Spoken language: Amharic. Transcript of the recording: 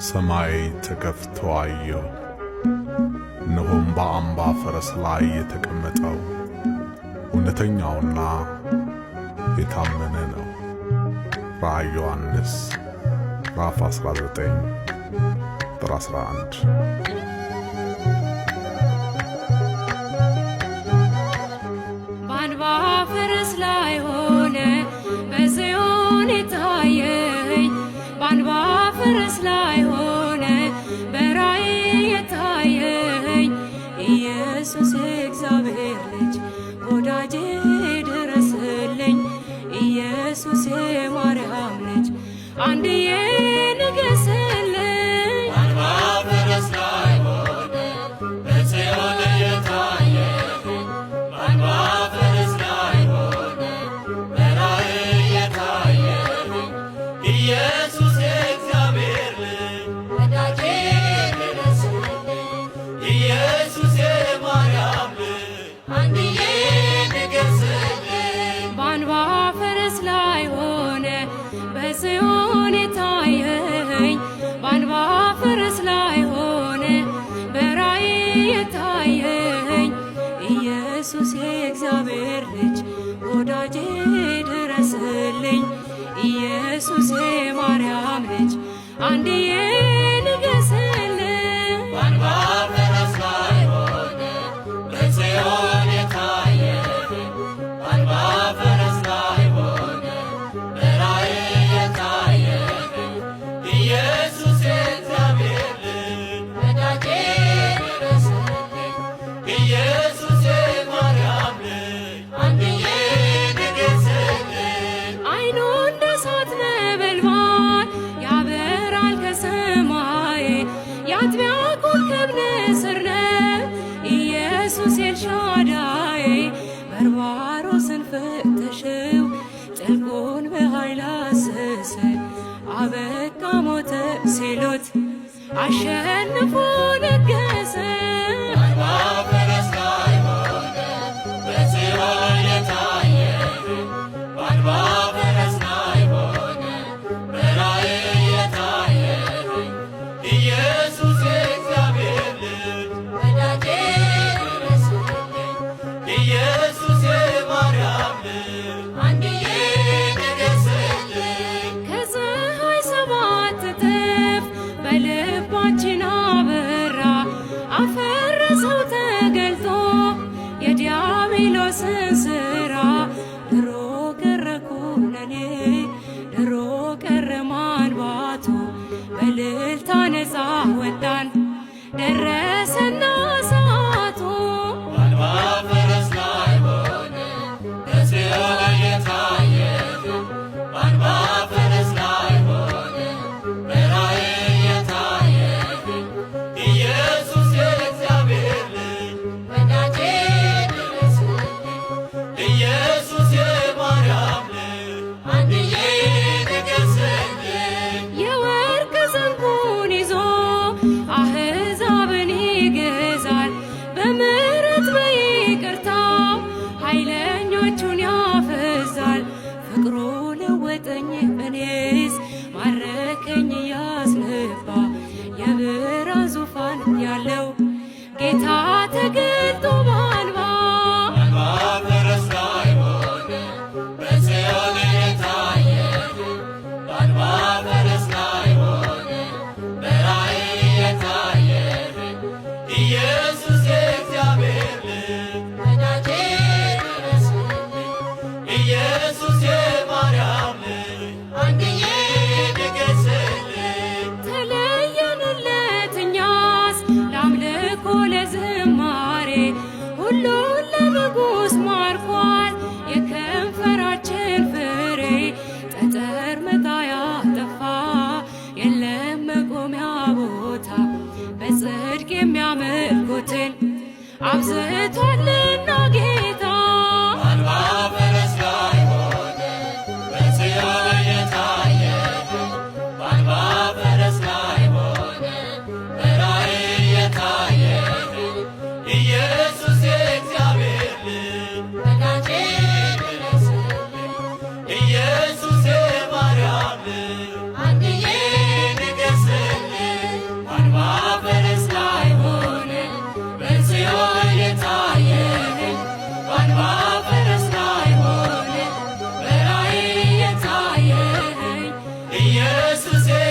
ሰማይ ተከፍቶ አየሁ። እነሆም በአምባ ፈረስ ላይ የተቀመጠው እውነተኛውና የታመነ ነው። ራእየ ዮሐንስ ምዕራፍ 19 ቁጥር 11። በአንባ ፈረስ ላይ ሆነ በጽዮን የታየኝ፣ በአንባ ፈረስ ላይ ሆነ በራእይ የታየኝ ኢየሱስ የእግዚአብሔር ልጅ ወዳጄ ድረስልኝ፣ ኢየሱስ የማርያም ልጅ አንድዬ ንገስልኝ። በአንባ ፈረስ ላይ ሆነ በጽዮን የታየኝ፣ በአንባ ፈረስ ላይ ሆነ በራእይ የታየኝ ኢየሱስ የእግዚአብሔር ልጅ ወዳጄ ድረስልኝ፣ ኢየሱስ የማርያም ልጅ አንድዬ ንገስልኝ። በአንባ ፈረስ ላይ ሆነ በጽዮን የታየኝ፣ በአንባ ፈረስ ላይ ሆነ በራእይ የታየኝ ኢየሱስ የእግዚአብሔር ልጅ ወዳጄ ድረስልኝ፣ ኢየሱስ የማርያም ልጅ አንድዬ ንገስልኝ። በአንባ ፈረስ ላይ ሆነ በጽዮን የታየኝ፣ በአንባ ፈረስ ላይ ሆነ በራእይ የታየኝ ኢየሱስ የእግዚአብሔር ልጅ ወዳጄ ድረስልኝ፣ ኢየሱስ የማርያም ልጅ አንድዬ ንገስልኝ። አይኑ እንደ እሳት ነበልባል ያበራል ከሰማይ፣ የአጥቢያ ኮከብ ንስር ነው ኢየሱስ ኤልሻዳይ። በርባሮስን ፈተሽው ጥልቁን በኃይል አሰሰ፣ አበቃ ሞተ ሲሉት አሸንፎ ነገሰ። በአንባ ፈረስ ላይ ሆነ በጽዮን የታየኝ፣ በአንባ ፈረስ ላይ ሆነ በራእይ የታየኝ ኢየሱስ የእግዚአብሔር ልጅ ወዳጄ ድረስልኝ፣ ኢየሱስ የማርያም ልጅ አንድዬ ንገስልኝ። ከፀሐይ ሰባት እጥፍ በልባችን አበራ፣ አፈረሰው ተገልጦ የዲያብሎስን ሥራ። ድሮ ቀረ ኩነኔ፣ ድሮ ቀረ ማንባቱ፣ በእልልታ ነፃ ወጣን ደረሰና ሰዓቱ። በአንባ ፈረስ ላይ ሆነ በጽዮን የታየኝ፣ በአንባ ፈረስ ላይ ሆነ በራእይ የታየኝ ኢየሱስ የእግዚአብሔር ልጅ ወዳጄ ድረስልኝ፣ ኢየሱስ የማርያም ልጅ አንድዬ ንገስልኝ። የወርቅ ዘንጉን ይዞ አሕዛብን ይገዛል፣ በምሕረት በይቅርታ ኃይለኞቹን ያፈዛል። ፍቅሩ ለወጠኝ እኔስ ማረከኝ ያስነባ፣ የብርሃን ዙፋን ያለው ጌታ ተገልጦ በአንባ። በአንባ ፈረስ ላይ ሆነ በጽዮን የታየኝ፣ በአንባ ፈረስ ላይ ሆነ በራእይ የታየኝ ኢየሱስ የእግዚአብሔር ልጅ ወዳጄ ድረስልኝ፣ ኢየሱስ የማርያም ልጅ አንድዬ ንገስልኝ። ተለየንለት እኛስ ለአምልኮ ለዝማሬ፣ ሁሉን ለንጉሥ ማርኳል የከንፈራችን ፍሬ። ጠጠር መጣያ ጠፋ የለም መቆሚያ ቦታ፣ በጽድቅ የሚያመልኩትን አብዝቷልና ጌታ። በአንባ ፈረስ ላይ ሆነ በጽዮን የታየኝ፣ በአንባ ፈረስ ላይ ሆነ በራእይ የታየኝ ኢየሱስ የእግዚአብሔር ልጅ ወዳጄ ድረስልኝ፣ ኢየሱስ የማርያም ልጅ አንድዬ ንገስልኝ። ኢየሱሴ